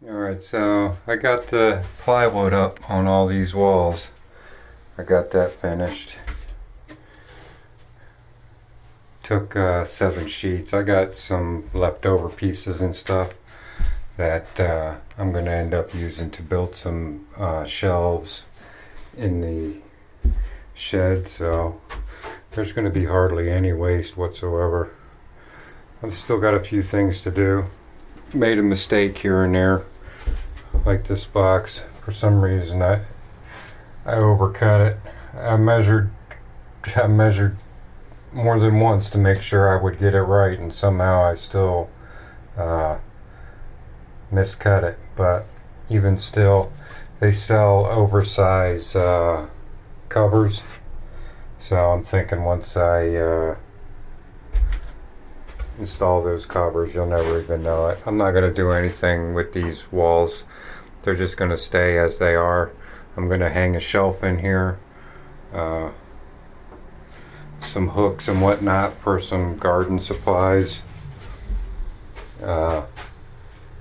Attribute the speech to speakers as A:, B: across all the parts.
A: Alright, so I got the plywood up on all these walls. I got that finished. Took 7 sheets. I got some leftover pieces and stuff that I'm going to end up using to build some shelves in the shed, so there's going to be hardly any waste whatsoever. I've still got a few things to do. Made a mistake here and there, like this box. For some reason I overcut it. I measured more than once to make sure I would get it right, and somehow I still miscut it. But even still, they sell oversized covers, so I'm thinking once I install those covers, you'll never even know it. I'm not going to do anything with these walls. They're just going to stay as they are. I'm going to hang a shelf in here, some hooks and whatnot for some garden supplies,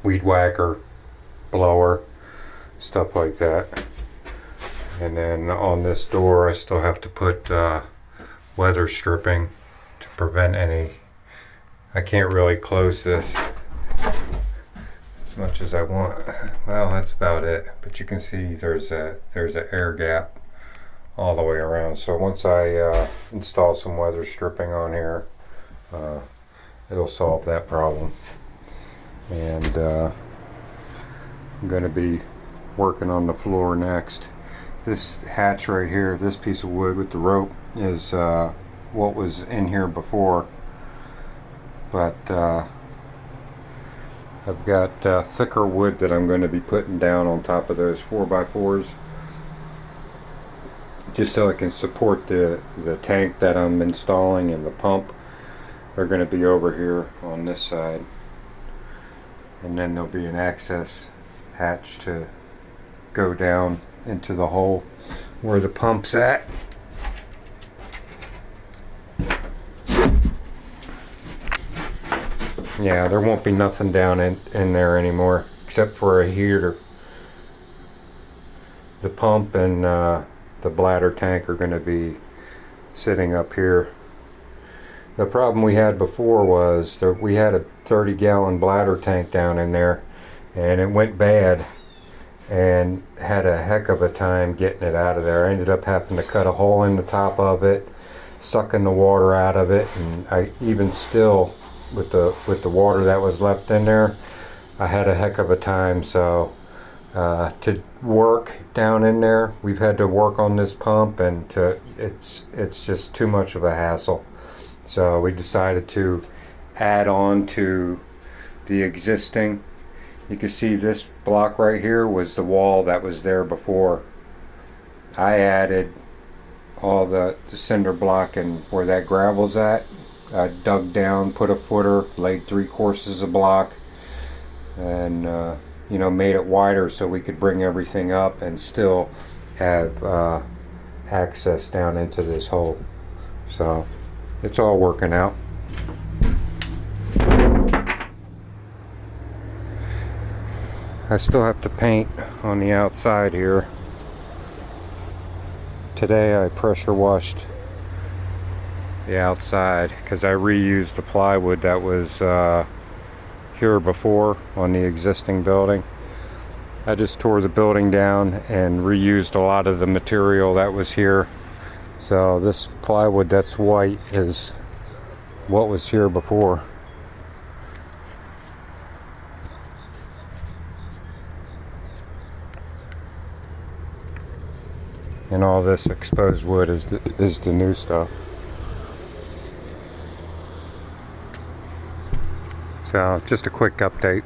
A: weed whacker, blower, stuff like that. And then on this door I still have to put weather stripping to prevent any. I can't really close this as much as I want. Well, that's about it. But you can see there's an air gap all the way around. So once I install some weather stripping on here, it'll solve that problem. And I'm going to be working on the floor next. This hatch right here, this piece of wood with the rope, is what was in here before. But I've got thicker wood that I'm going to be putting down on top of those 4x4s, just so it can support the tank that I'm installing and the pump. They're going to be over here on this side, and then there'll be an access hatch to go down into the hole where the pump's at. Yeah, there won't be nothing down in there anymore except for a heater. The pump and the bladder tank are going to be sitting up here. The problem we had before was that we had a 30-gallon bladder tank down in there, and it went bad and had a heck of a time getting it out of there. I ended up having to cut a hole in the top of it, sucking the water out of it, and I even still, with the water that was left in there, I had a heck of a time. So to work down in there, we've had to work on this pump, and it's just too much of a hassle. So we decided to add on to the existing. You can see this block right here was the wall that was there before. I added all the cinder block, and where that gravel's at, I dug down, put a footer, laid 3 courses of block, and made it wider so we could bring everything up and still have access down into this hole. So it's all working out. I still have to paint on the outside here. Today I pressure washed the outside because I reused the plywood that was here before on the existing building. I just tore the building down and reused a lot of the material that was here. So this plywood that's white is what was here before. And all this exposed wood is the new stuff. So just a quick update.